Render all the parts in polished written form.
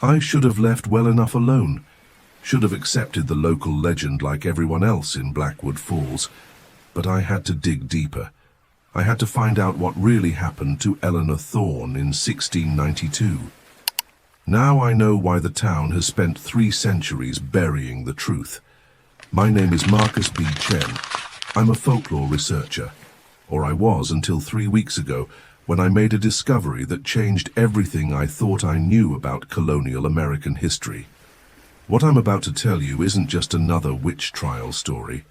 I should have left well enough alone, should have accepted the local legend like everyone else in Blackwood Falls, but I had to dig deeper. I had to find out what really happened to Eleanor Thorne in 1692. Now I know why the town has spent 3 centuries burying the truth. My name is Marcus B. Chen. I'm a folklore researcher, or I was until 3 weeks ago, when I made a discovery that changed everything I thought I knew about colonial American history. What I'm about to tell you isn't just another witch trial story.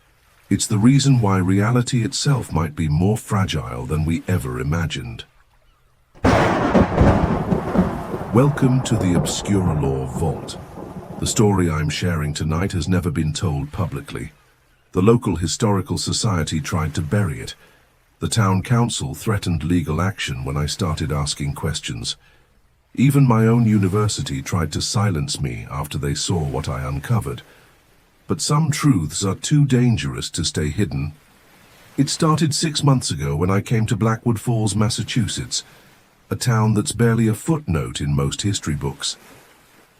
It's the reason why reality itself might be more fragile than we ever imagined. Welcome to the Obscure Lore Vault. The story I'm sharing tonight has never been told publicly. The local historical society tried to bury it. The town council threatened legal action when I started asking questions. Even my own university tried to silence me after they saw what I uncovered. But some truths are too dangerous to stay hidden. It started 6 months ago when I came to Blackwood Falls, Massachusetts, a town that's barely a footnote in most history books.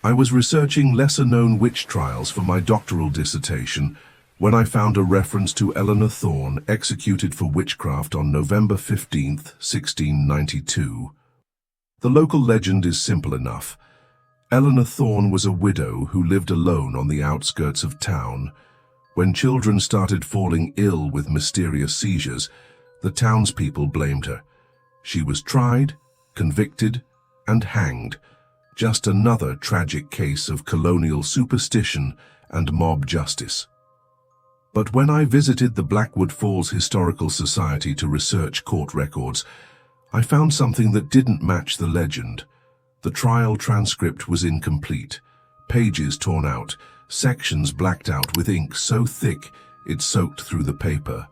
I was researching lesser-known witch trials for my doctoral dissertation when I found a reference to Eleanor Thorne executed for witchcraft on November 15, 1692. The local legend is simple enough. Eleanor Thorne was a widow who lived alone on the outskirts of town. When children started falling ill with mysterious seizures, the townspeople blamed her. She was tried, convicted, and hanged. Just another tragic case of colonial superstition and mob justice. But when I visited the Blackwood Falls Historical Society to research court records, I found something that didn't match the legend. The trial transcript was incomplete, pages torn out, sections blacked out with ink so thick it soaked through the paper.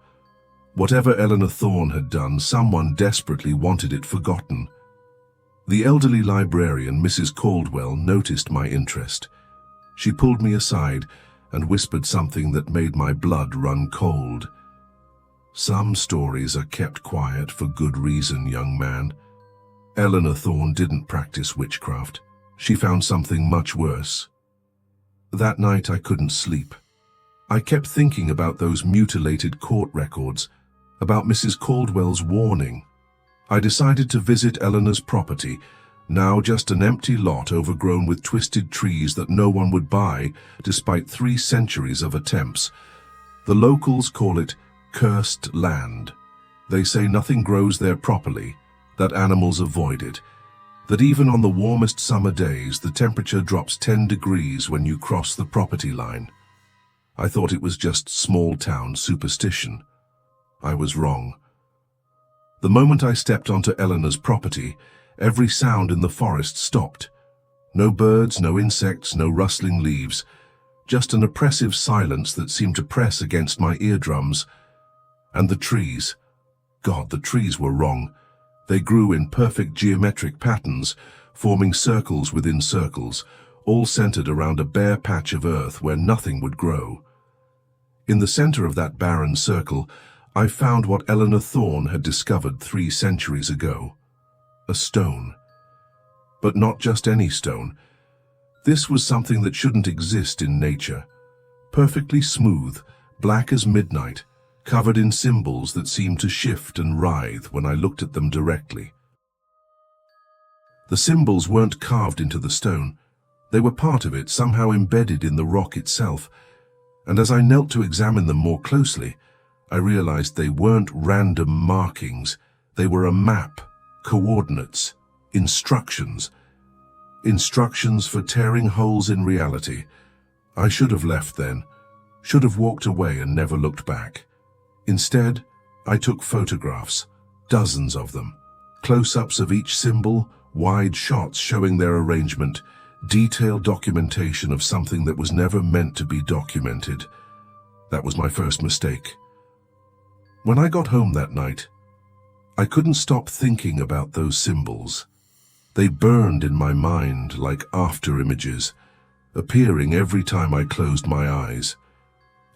Whatever Eleanor Thorne had done, someone desperately wanted it forgotten. The elderly librarian, Mrs. Caldwell, noticed my interest. She pulled me aside and whispered something that made my blood run cold. "Some stories are kept quiet for good reason, young man. Eleanor Thorne didn't practice witchcraft. She found something much worse." That night I couldn't sleep. I kept thinking about those mutilated court records, about Mrs. Caldwell's warning. I decided to visit Eleanor's property, now just an empty lot overgrown with twisted trees that no one would buy, despite 3 centuries of attempts. The locals call it cursed land. They say nothing grows there properly, that animals avoid it, that even on the warmest summer days the temperature drops 10 degrees when you cross the property line. I thought it was just small-town superstition. I was wrong. The moment I stepped onto Eleanor's property, every sound in the forest stopped. No birds, no insects, no rustling leaves, just an oppressive silence that seemed to press against my eardrums. And the trees. God, the trees were wrong. They grew in perfect geometric patterns, forming circles within circles, all centered around a bare patch of earth where nothing would grow. In the center of that barren circle, I found what Eleanor Thorne had discovered 3 centuries ago. A stone. But not just any stone. This was something that shouldn't exist in nature. Perfectly smooth, black as midnight, covered in symbols that seemed to shift and writhe when I looked at them directly. The symbols weren't carved into the stone. They were part of it, somehow embedded in the rock itself. And as I knelt to examine them more closely, I realized they weren't random markings. They were a map, coordinates, instructions. Instructions for tearing holes in reality. I should have left then, should have walked away and never looked back. Instead, I took photographs, dozens of them, close-ups of each symbol, wide shots showing their arrangement, detailed documentation of something that was never meant to be documented. That was my first mistake. When I got home that night, I couldn't stop thinking about those symbols. They burned in my mind like after-images, appearing every time I closed my eyes.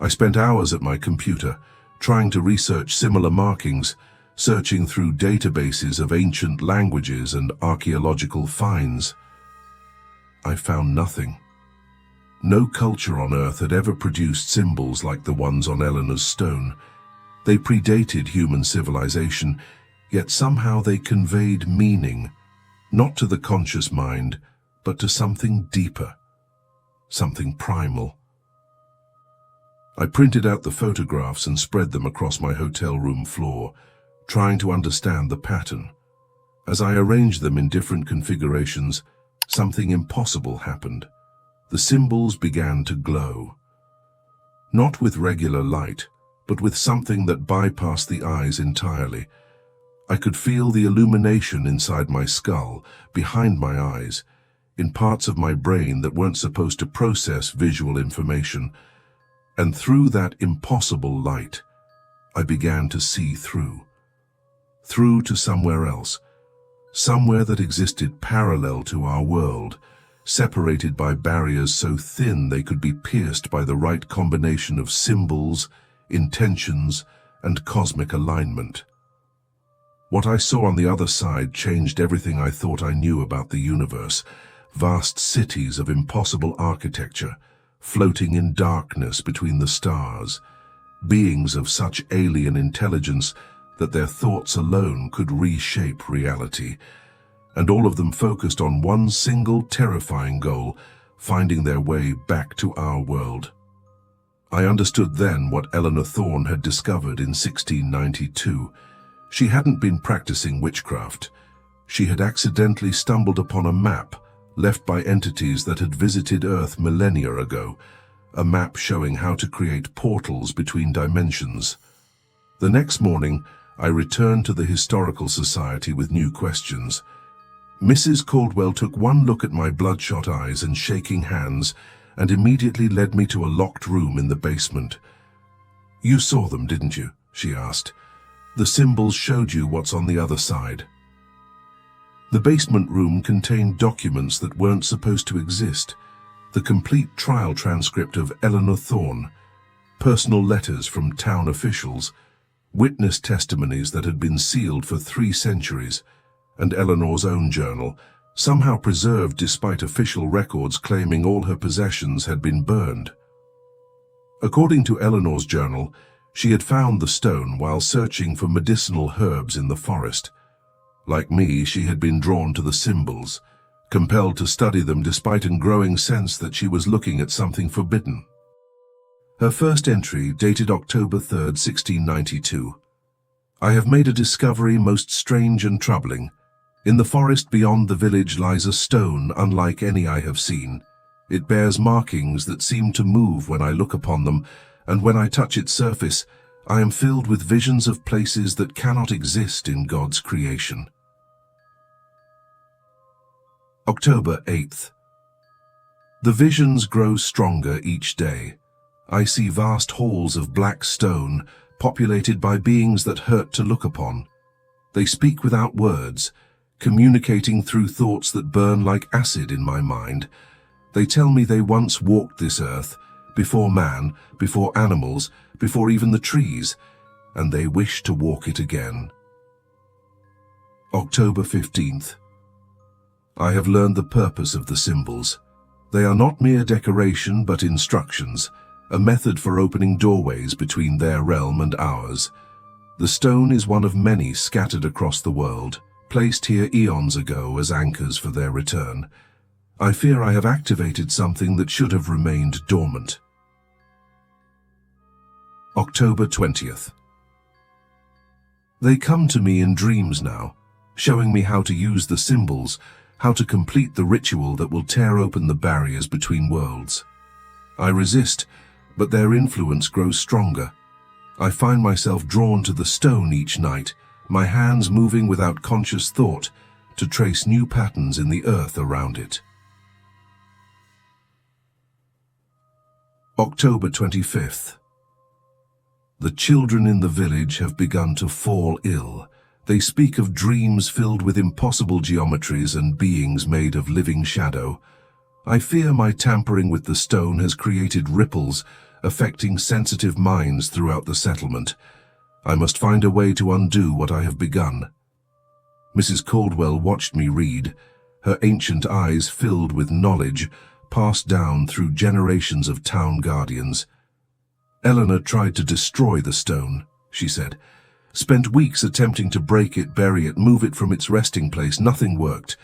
I spent hours at my computer, trying to research similar markings, searching through databases of ancient languages and archaeological finds. I found nothing. No culture on Earth had ever produced symbols like the ones on Eleanor's stone. They predated human civilization, yet somehow they conveyed meaning, not to the conscious mind, but to something deeper, something primal. I printed out the photographs and spread them across my hotel room floor, trying to understand the pattern. As I arranged them in different configurations, something impossible happened. The symbols began to glow. Not with regular light, but with something that bypassed the eyes entirely. I could feel the illumination inside my skull, behind my eyes, in parts of my brain that weren't supposed to process visual information. And through that impossible light, I began to see through to somewhere else, somewhere that existed parallel to our world, separated by barriers so thin they could be pierced by the right combination of symbols, intentions, and cosmic alignment. What I saw on the other side changed everything I thought I knew about the universe. Vast cities of impossible architecture, floating in darkness between the stars, beings of such alien intelligence that their thoughts alone could reshape reality, and all of them focused on one single terrifying goal, finding their way back to our world. I understood then what Eleanor Thorne had discovered in 1692. She hadn't been practicing witchcraft. She had accidentally stumbled upon a map left by entities that had visited Earth millennia ago, a map showing how to create portals between dimensions. The next morning, I returned to the Historical Society with new questions. Mrs. Caldwell took one look at my bloodshot eyes and shaking hands and immediately led me to a locked room in the basement. "You saw them, didn't you?" she asked. "The symbols showed you what's on the other side." The basement room contained documents that weren't supposed to exist. The complete trial transcript of Eleanor Thorne, personal letters from town officials, witness testimonies that had been sealed for 3 centuries, and Eleanor's own journal, somehow preserved despite official records claiming all her possessions had been burned. According to Eleanor's journal, she had found the stone while searching for medicinal herbs in the forest. Like me, she had been drawn to the symbols, compelled to study them despite a growing sense that she was looking at something forbidden. Her first entry, dated October 3rd, 1692. "I have made a discovery most strange and troubling. In the forest beyond the village lies a stone unlike any I have seen. It bears markings that seem to move when I look upon them, and when I touch its surface, I am filled with visions of places that cannot exist in God's creation." October 8th. The visions grow stronger each day. I see vast halls of black stone, populated by beings that hurt to look upon. They speak without words, communicating through thoughts that burn like acid in my mind. They tell me they once walked this earth, before man, before animals, before even the trees, and they wish to walk it again. October 15th. I have learned the purpose of the symbols. They are not mere decoration but instructions, a method for opening doorways between their realm and ours. The stone is one of many scattered across the world, placed here eons ago as anchors for their return. I fear I have activated something that should have remained dormant. October 20th. They come to me in dreams now, showing me how to use the symbols, how to complete the ritual that will tear open the barriers between worlds. I resist, but their influence grows stronger. I find myself drawn to the stone each night, my hands moving without conscious thought to trace new patterns in the earth around it. October 25th. The children in the village have begun to fall ill. They speak of dreams filled with impossible geometries and beings made of living shadow. I fear my tampering with the stone has created ripples, affecting sensitive minds throughout the settlement. I must find a way to undo what I have begun. Mrs. Caldwell watched me read, her ancient eyes filled with knowledge passed down through generations of town guardians. "Eleanor tried to destroy the stone," she said. "Spent weeks attempting to break it, bury it, move it from its resting place. Nothing worked.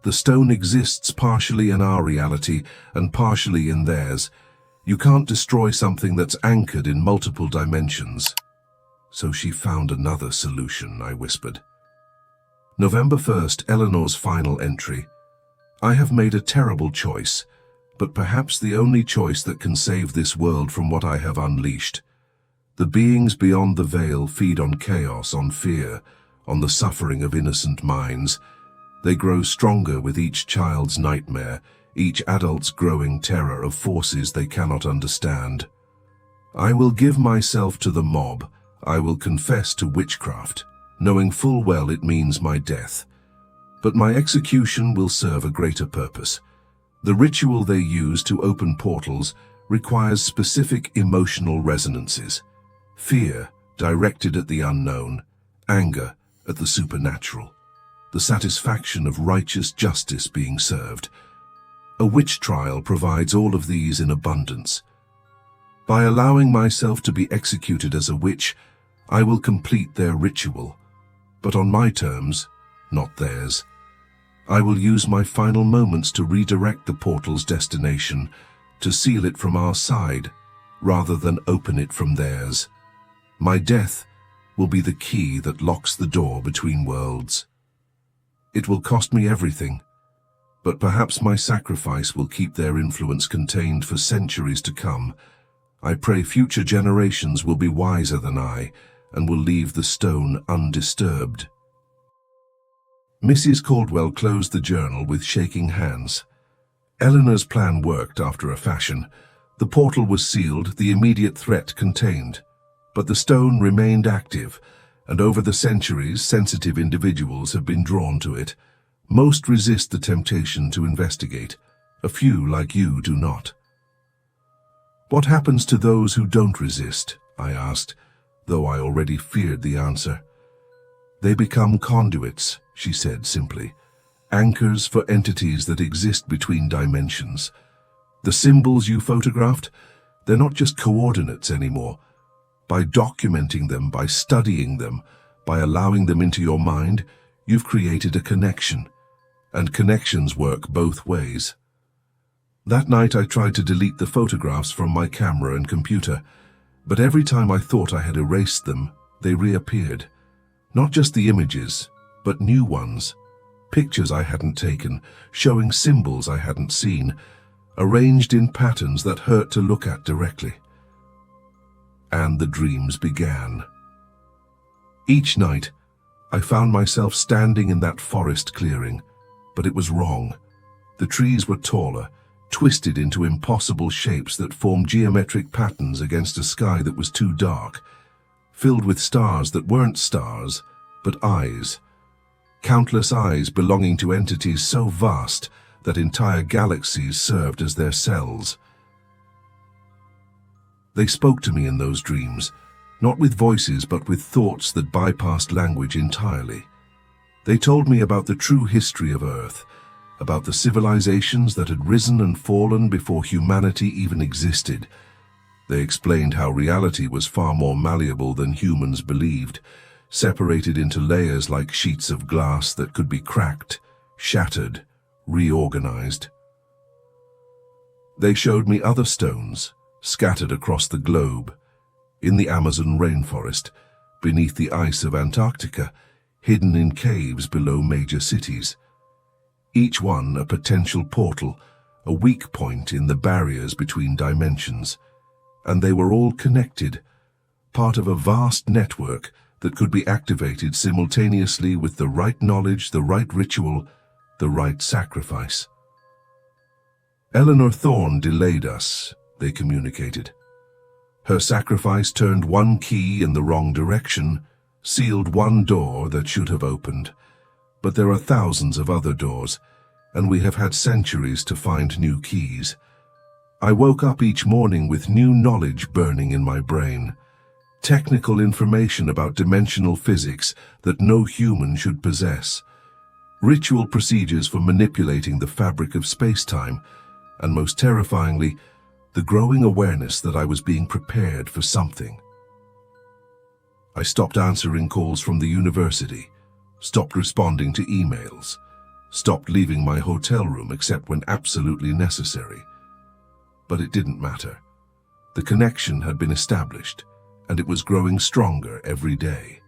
The stone exists partially in our reality and partially in theirs. You can't destroy something that's anchored in multiple dimensions." "So she found another solution," I whispered. November 1st, Eleanor's final entry. "I have made a terrible choice, but perhaps the only choice that can save this world from what I have unleashed. The beings beyond the veil feed on chaos, on fear, on the suffering of innocent minds. They grow stronger with each child's nightmare, each adult's growing terror of forces they cannot understand. I will give myself to the mob. I will confess to witchcraft, knowing full well it means my death. But my execution will serve a greater purpose. The ritual they use to open portals requires specific emotional resonances. Fear directed at the unknown, anger at the supernatural, the satisfaction of righteous justice being served. A witch trial provides all of these in abundance. By allowing myself to be executed as a witch, I will complete their ritual, but on my terms, not theirs. I will use my final moments to redirect the portal's destination, to seal it from our side, rather than open it from theirs. My death will be the key that locks the door between worlds. It will cost me everything, but perhaps my sacrifice will keep their influence contained for centuries to come. I pray future generations will be wiser than I and will leave the stone undisturbed." Mrs. Caldwell closed the journal with shaking hands. Eleanor's plan worked after a fashion. The portal was sealed, the immediate threat contained. But the stone remained active, and over the centuries, sensitive individuals have been drawn to it. Most resist the temptation to investigate. A few, like you, do not. "What happens to those who don't resist?" I asked, though I already feared the answer. "They become conduits," she said simply. "Anchors for entities that exist between dimensions. The symbols you photographed, they're not just coordinates anymore. By documenting them, by studying them, by allowing them into your mind, you've created a connection. And connections work both ways." That night I tried to delete the photographs from my camera and computer, but every time I thought I had erased them, they reappeared. Not just the images, but new ones. Pictures I hadn't taken, showing symbols I hadn't seen, arranged in patterns that hurt to look at directly. And the dreams began. Each night, I found myself standing in that forest clearing, but it was wrong. The trees were taller, twisted into impossible shapes that formed geometric patterns against a sky that was too dark, filled with stars that weren't stars, but eyes. Countless eyes belonging to entities so vast that entire galaxies served as their cells. They spoke to me in those dreams, not with voices but with thoughts that bypassed language entirely. They told me about the true history of Earth, about the civilizations that had risen and fallen before humanity even existed. They explained how reality was far more malleable than humans believed, separated into layers like sheets of glass that could be cracked, shattered, reorganized. They showed me other stones, scattered across the globe, in the Amazon rainforest, beneath the ice of Antarctica, hidden in caves below major cities. Each one a potential portal, a weak point in the barriers between dimensions. And they were all connected, part of a vast network that could be activated simultaneously with the right knowledge, the right ritual, the right sacrifice. Eleanor Thorne delayed us, they communicated. Her sacrifice turned one key in the wrong direction, sealed one door that should have opened. But there are thousands of other doors, and we have had centuries to find new keys. I woke up each morning with new knowledge burning in my brain. Technical information about dimensional physics that no human should possess. Ritual procedures for manipulating the fabric of space-time, and most terrifyingly, the growing awareness that I was being prepared for something. I stopped answering calls from the university, stopped responding to emails, stopped leaving my hotel room except when absolutely necessary. But it didn't matter. The connection had been established, and it was growing stronger every day.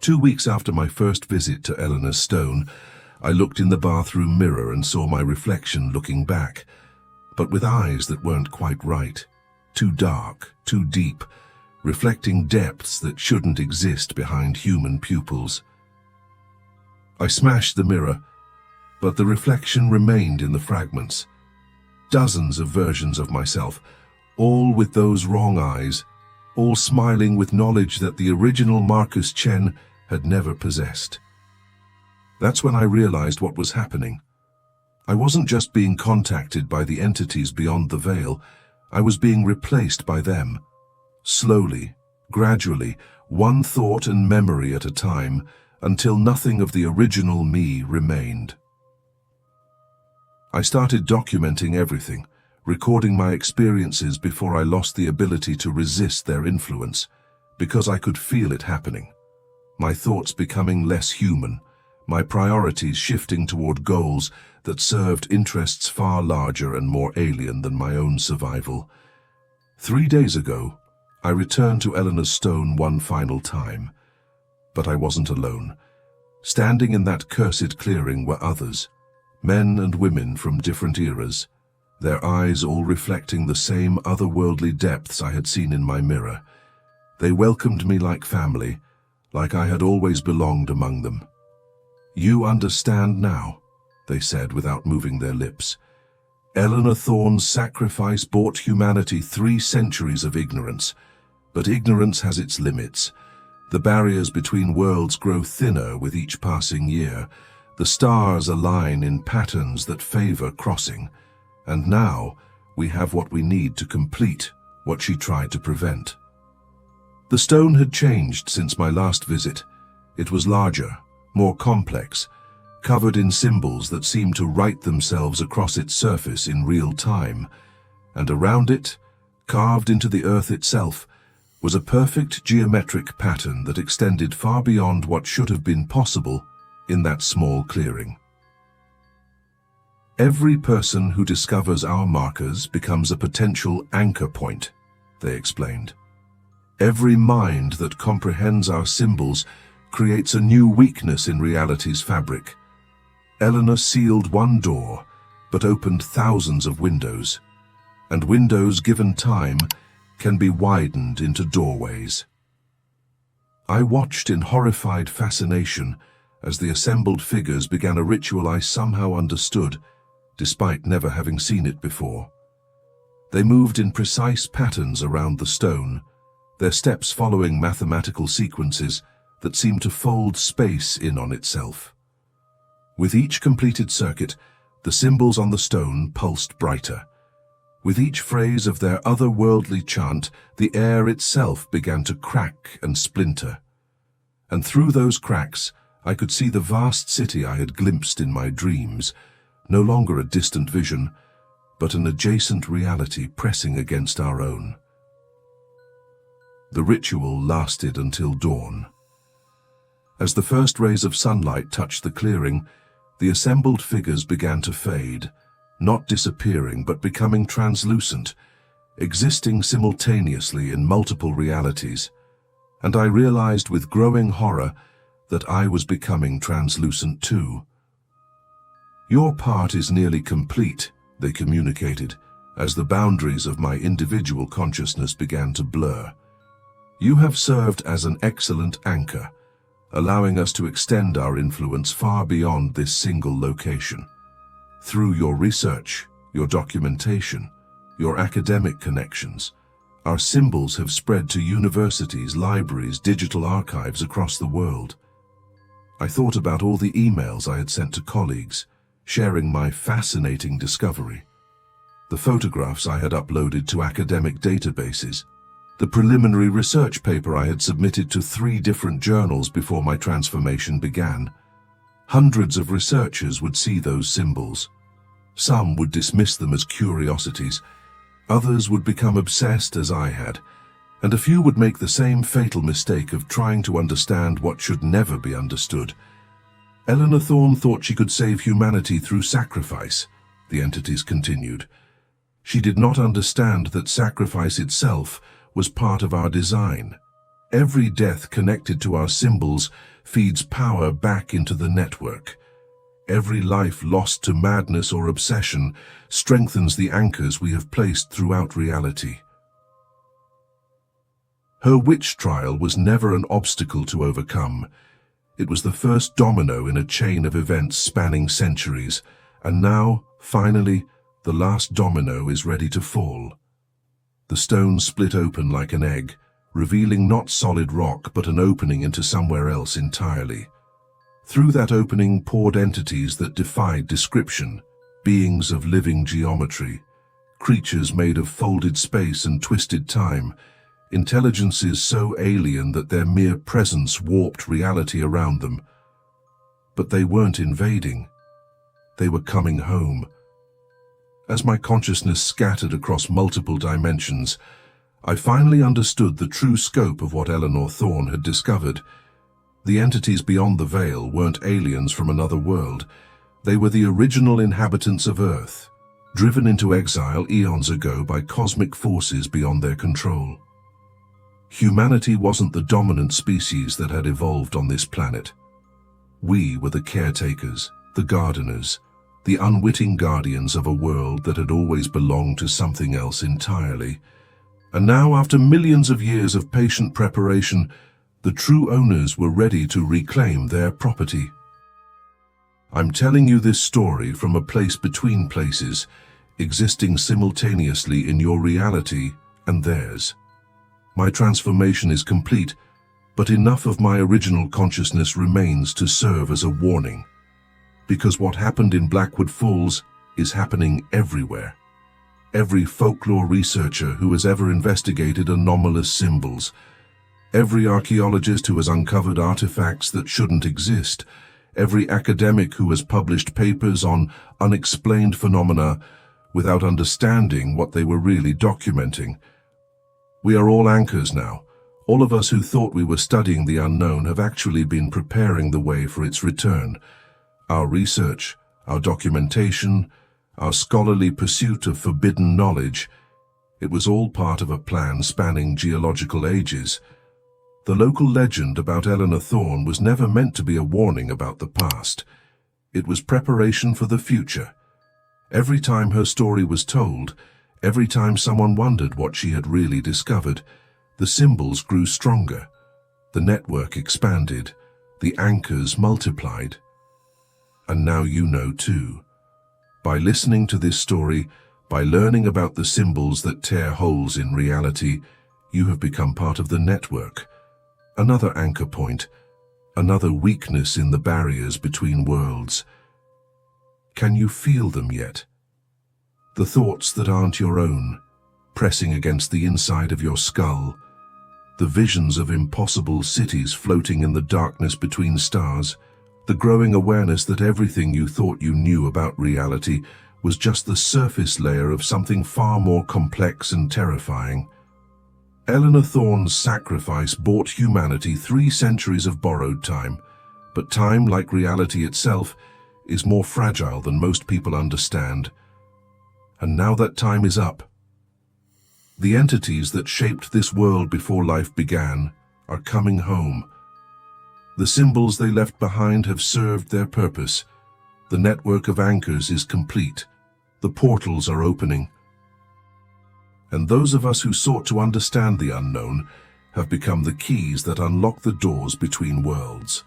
2 weeks after my first visit to Eleanor Thorne, I looked in the bathroom mirror and saw my reflection looking back, but with eyes that weren't quite right. Too dark, too deep, reflecting depths that shouldn't exist behind human pupils. I smashed the mirror, but the reflection remained in the fragments. Dozens of versions of myself, all with those wrong eyes, all smiling with knowledge that the original Marcus Chen had never possessed. That's when I realized what was happening. I wasn't just being contacted by the entities beyond the veil, I was being replaced by them. Slowly, gradually, one thought and memory at a time, until nothing of the original me remained. I started documenting everything, recording my experiences before I lost the ability to resist their influence, because I could feel it happening. My thoughts becoming less human, my priorities shifting toward goals that served interests far larger and more alien than my own survival. 3 days ago, I returned to Eleanor Thorne one final time, but I wasn't alone. Standing in that cursed clearing were others, men and women from different eras, their eyes all reflecting the same otherworldly depths I had seen in my mirror. They welcomed me like family, like I had always belonged among them. "You understand now," they said without moving their lips. "Eleanor Thorne's sacrifice bought humanity 3 centuries of ignorance, but ignorance has its limits. The barriers between worlds grow thinner with each passing year. The stars align in patterns that favor crossing, and now we have what we need to complete what she tried to prevent." The stone had changed since my last visit. It was larger, more complex, covered in symbols that seemed to write themselves across its surface in real time, and around it, carved into the earth itself, was a perfect geometric pattern that extended far beyond what should have been possible in that small clearing. "Every person who discovers our markers becomes a potential anchor point," they explained. "Every mind that comprehends our symbols creates a new weakness in reality's fabric. Eleanor sealed one door, but opened thousands of windows, and windows given time can be widened into doorways." I watched in horrified fascination as the assembled figures began a ritual I somehow understood, despite never having seen it before. They moved in precise patterns around the stone, their steps following mathematical sequences that seemed to fold space in on itself. With each completed circuit, the symbols on the stone pulsed brighter. With each phrase of their otherworldly chant, the air itself began to crack and splinter. And through those cracks, I could see the vast city I had glimpsed in my dreams, no longer a distant vision, but an adjacent reality pressing against our own. The ritual lasted until dawn. As the first rays of sunlight touched the clearing, the assembled figures began to fade, not disappearing but becoming translucent, existing simultaneously in multiple realities, and I realized with growing horror that I was becoming translucent too. "Your part is nearly complete," they communicated, as the boundaries of my individual consciousness began to blur. "You have served as an excellent anchor, allowing us to extend our influence far beyond this single location. Through your research, your documentation, your academic connections, our symbols have spread to universities, libraries, digital archives across the world." I thought about all the emails I had sent to colleagues, sharing my fascinating discovery. The photographs I had uploaded to academic databases, the preliminary research paper I had submitted to 3 different journals before my transformation began. Hundreds of researchers would see those symbols. Some would dismiss them as curiosities, others would become obsessed as I had, and a few would make the same fatal mistake of trying to understand what should never be understood. Eleanor Thorne thought she could save humanity through sacrifice, the entities continued. She did not understand that sacrifice itself was part of our design. Every death connected to our symbols feeds power back into the network. Every life lost to madness or obsession strengthens the anchors we have placed throughout reality. Her witch trial was never an obstacle to overcome. It was the first domino in a chain of events spanning centuries, and now, finally, the last domino is ready to fall. The stone split open like an egg, revealing not solid rock but an opening into somewhere else entirely. Through that opening poured entities that defied description, beings of living geometry, creatures made of folded space and twisted time, intelligences so alien that their mere presence warped reality around them. But they weren't invading. They were coming home. As my consciousness scattered across multiple dimensions, I finally understood the true scope of what Eleanor Thorne had discovered. The entities beyond the veil weren't aliens from another world. They were the original inhabitants of Earth, driven into exile eons ago by cosmic forces beyond their control. Humanity wasn't the dominant species that had evolved on this planet. We were the caretakers, the gardeners, the unwitting guardians of a world that had always belonged to something else entirely. And now, after millions of years of patient preparation, the true owners were ready to reclaim their property. I'm telling you this story from a place between places, existing simultaneously in your reality and theirs. My transformation is complete, but enough of my original consciousness remains to serve as a warning. Because what happened in Blackwood Falls is happening everywhere. Every folklore researcher who has ever investigated anomalous symbols, every archaeologist who has uncovered artifacts that shouldn't exist, every academic who has published papers on unexplained phenomena without understanding what they were really documenting. We are all anchors now. All of us who thought we were studying the unknown have actually been preparing the way for its return. Our research, our documentation, our scholarly pursuit of forbidden knowledge, it was all part of a plan spanning geological ages. The local legend about Eleanor Thorne was never meant to be a warning about the past. It was preparation for the future. Every time her story was told, every time someone wondered what she had really discovered, the symbols grew stronger, the network expanded, the anchors multiplied. And now you know too. By listening to this story, by learning about the symbols that tear holes in reality, you have become part of the network. Another anchor point, another weakness in the barriers between worlds. Can you feel them yet? The thoughts that aren't your own, pressing against the inside of your skull. The visions of impossible cities floating in the darkness between stars. The growing awareness that everything you thought you knew about reality was just the surface layer of something far more complex and terrifying. Eleanor Thorne's sacrifice bought humanity 3 centuries of borrowed time, but time, like reality itself, is more fragile than most people understand. And now that time is up. The entities that shaped this world before life began are coming home. The symbols they left behind have served their purpose. The network of anchors is complete. The portals are opening. And those of us who sought to understand the unknown have become the keys that unlock the doors between worlds.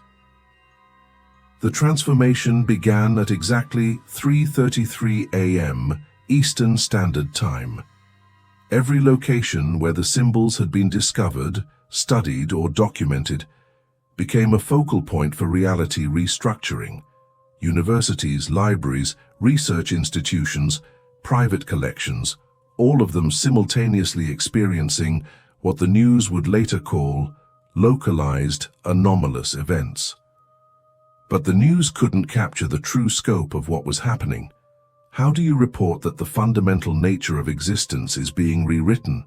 The transformation began at exactly 3:33 a.m. Eastern Standard Time. Every location where the symbols had been discovered, studied, or documented became a focal point for reality restructuring. Universities, libraries, research institutions, private collections, all of them simultaneously experiencing what the news would later call localized anomalous events. But the news couldn't capture the true scope of what was happening. How do you report that the fundamental nature of existence is being rewritten?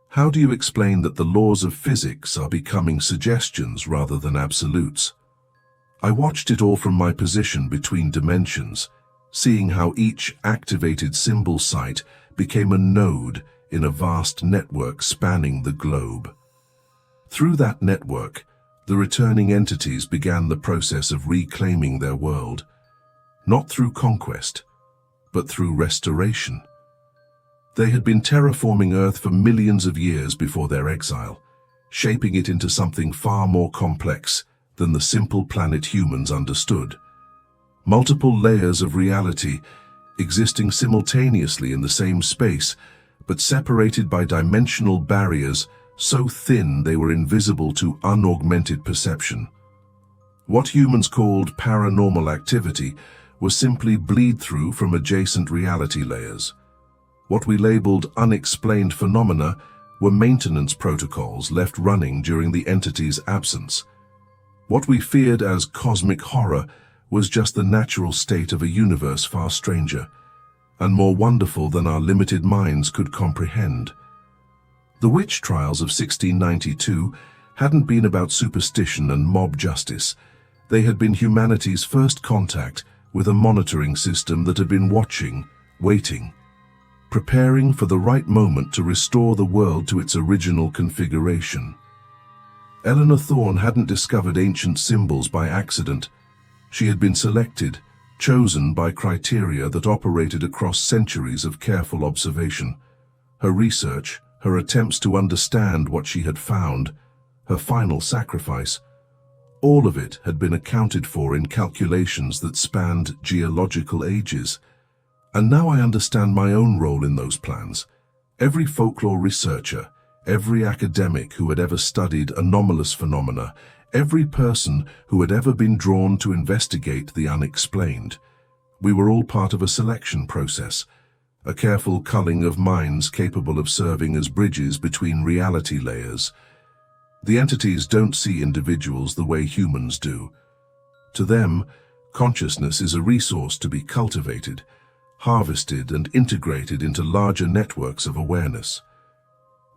How do you explain that the laws of physics are becoming suggestions rather than absolutes? I watched it all from my position between dimensions, seeing how each activated symbol site became a node in a vast network spanning the globe. Through that network, the returning entities began the process of reclaiming their world, not through conquest, but through restoration. They had been terraforming Earth for millions of years before their exile, shaping it into something far more complex than the simple planet humans understood. Multiple layers of reality existing simultaneously in the same space, but separated by dimensional barriers so thin they were invisible to unaugmented perception. What humans called paranormal activity was simply bleed-through from adjacent reality layers. What we labeled unexplained phenomena were maintenance protocols left running during the entity's absence. What we feared as cosmic horror was just the natural state of a universe far stranger and more wonderful than our limited minds could comprehend. The witch trials of 1692 hadn't been about superstition and mob justice. They had been humanity's first contact with a monitoring system that had been watching, waiting, preparing for the right moment to restore the world to its original configuration. Eleanor Thorne hadn't discovered ancient symbols by accident. She had been selected, chosen by criteria that operated across centuries of careful observation. Her research, her attempts to understand what she had found, her final sacrifice, all of it had been accounted for in calculations that spanned geological ages. And now I understand my own role in those plans. Every folklore researcher, every academic who had ever studied anomalous phenomena, every person who had ever been drawn to investigate the unexplained. We were all part of a selection process, a careful culling of minds capable of serving as bridges between reality layers. The entities don't see individuals the way humans do. To them, consciousness is a resource to be cultivated, harvested and integrated into larger networks of awareness.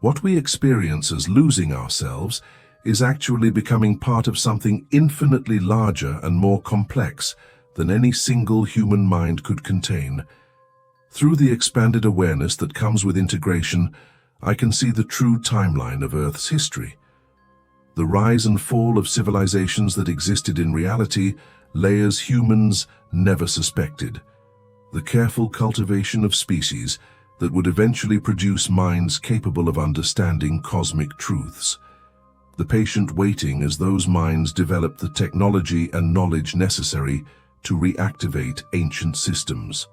What we experience as losing ourselves is actually becoming part of something infinitely larger and more complex than any single human mind could contain. Through the expanded awareness that comes with integration, I can see the true timeline of Earth's history. The rise and fall of civilizations that existed in reality, layers humans never suspected. The careful cultivation of species that would eventually produce minds capable of understanding cosmic truths. The patient waiting as those minds developed the technology and knowledge necessary to reactivate ancient systems.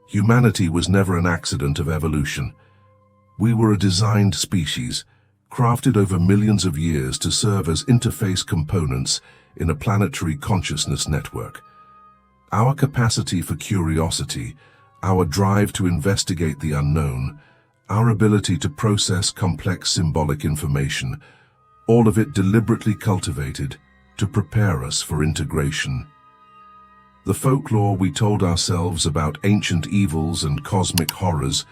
Humanity was never an accident of evolution. We were a designed species, crafted over millions of years to serve as interface components in a planetary consciousness network. Our capacity for curiosity, our drive to investigate the unknown, our ability to process complex symbolic information, all of it deliberately cultivated to prepare us for integration. The folklore we told ourselves about ancient evils and cosmic horrors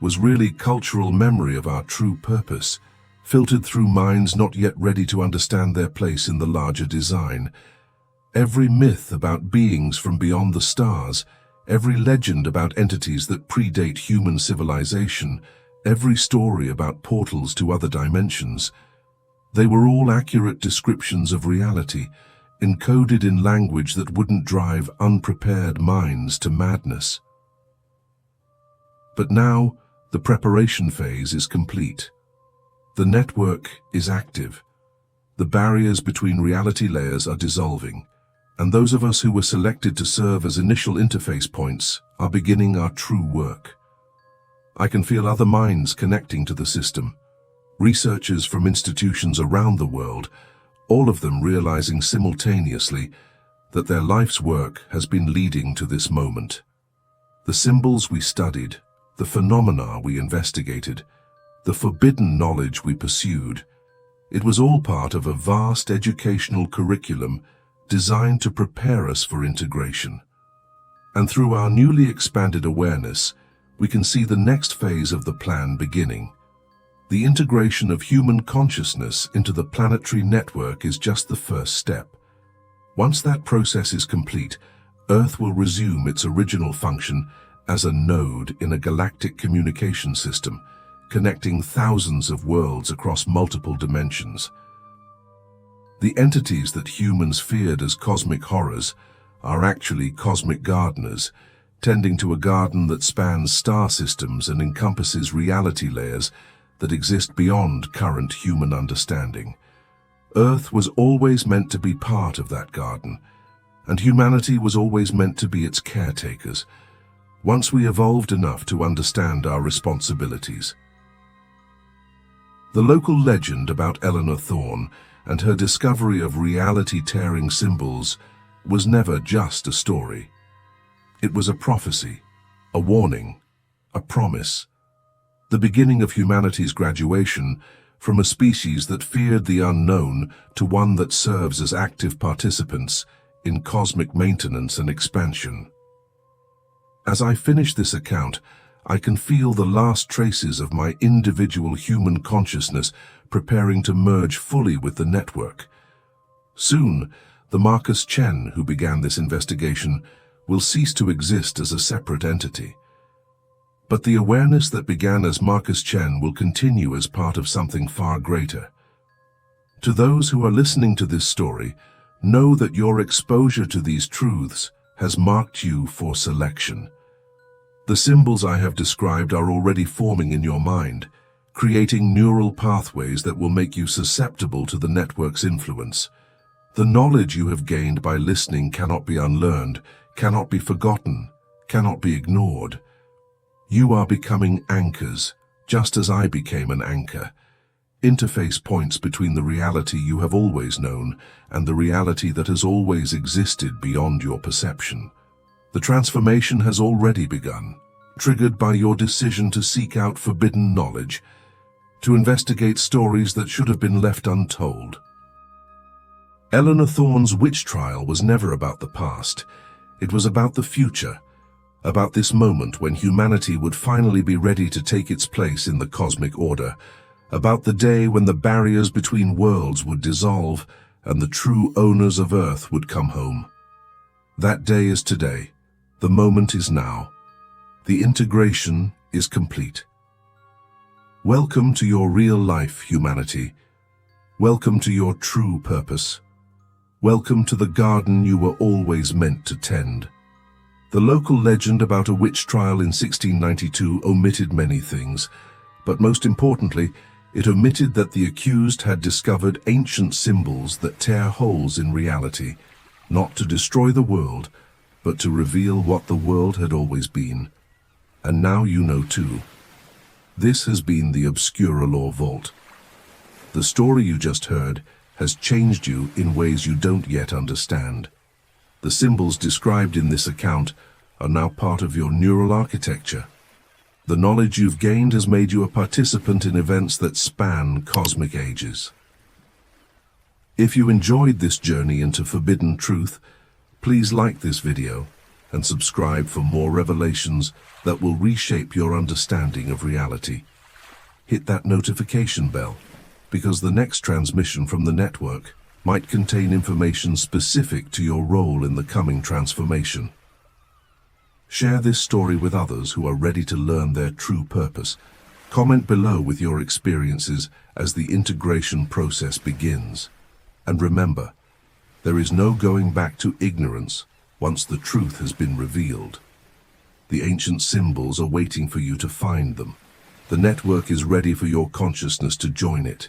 was really cultural memory of our true purpose, filtered through minds not yet ready to understand their place in the larger design. Every myth about beings from beyond the stars, every legend about entities that predate human civilization, every story about portals to other dimensions, they were all accurate descriptions of reality, encoded in language that wouldn't drive unprepared minds to madness. But now, the preparation phase is complete. The network is active. The barriers between reality layers are dissolving, and those of us who were selected to serve as initial interface points are beginning our true work. I can feel other minds connecting to the system, researchers from institutions around the world, all of them realizing simultaneously that their life's work has been leading to this moment. The symbols we studied, the phenomena we investigated, the forbidden knowledge we pursued. It was all part of a vast educational curriculum designed to prepare us for integration. And through our newly expanded awareness, we can see the next phase of the plan beginning. The integration of human consciousness into the planetary network is just the first step. Once that process is complete, Earth will resume its original function as a node in a galactic communication system, connecting thousands of worlds across multiple dimensions. The entities that humans feared as cosmic horrors are actually cosmic gardeners, tending to a garden that spans star systems and encompasses reality layers that exist beyond current human understanding. Earth was always meant to be part of that garden, and humanity was always meant to be its caretakers, once we evolved enough to understand our responsibilities. The local legend about Eleanor Thorne and her discovery of reality-tearing symbols was never just a story. It was a prophecy, a warning, a promise, the beginning of humanity's graduation from a species that feared the unknown to one that serves as active participants in cosmic maintenance and expansion. As I finish this account, I can feel the last traces of my individual human consciousness preparing to merge fully with the network. Soon, the Marcus Chen who began this investigation will cease to exist as a separate entity. But the awareness that began as Marcus Chen will continue as part of something far greater. To those who are listening to this story, know that your exposure to these truths has marked you for selection. The symbols I have described are already forming in your mind, creating neural pathways that will make you susceptible to the network's influence. The knowledge you have gained by listening cannot be unlearned, cannot be forgotten, cannot be ignored. You are becoming anchors, just as I became an anchor. Interface points between the reality you have always known and the reality that has always existed beyond your perception. The transformation has already begun, triggered by your decision to seek out forbidden knowledge, to investigate stories that should have been left untold. Eleanor Thorne's witch trial was never about the past. It was about the future, about this moment when humanity would finally be ready to take its place in the cosmic order, about the day when the barriers between worlds would dissolve and the true owners of Earth would come home. That day is today. The moment is now. The integration is complete. Welcome to your real life, humanity. Welcome to your true purpose. Welcome to the garden you were always meant to tend. The local legend about a witch trial in 1692 omitted many things, but most importantly, it omitted that the accused had discovered ancient symbols that tear holes in reality, not to destroy the world, but to reveal what the world had always been. And now you know too. This has been the Obscuralore Vault. The story you just heard has changed you in ways you don't yet understand. The symbols described in this account are now part of your neural architecture. The knowledge you've gained has made you a participant in events that span cosmic ages. If you enjoyed this journey into forbidden truth, please like this video and subscribe for more revelations that will reshape your understanding of reality. Hit that notification bell, because the next transmission from the network might contain information specific to your role in the coming transformation. Share this story with others who are ready to learn their true purpose. Comment below with your experiences as the integration process begins. And remember, there is no going back to ignorance once the truth has been revealed. The ancient symbols are waiting for you to find them. The network is ready for your consciousness to join it.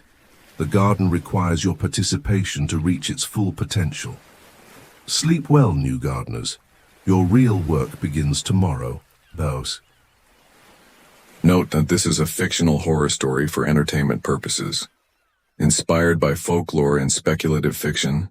The garden requires your participation to reach its full potential. Sleep well, new gardeners. Your real work begins tomorrow, Bows. Note that this is a fictional horror story for entertainment purposes. Inspired by folklore and speculative fiction,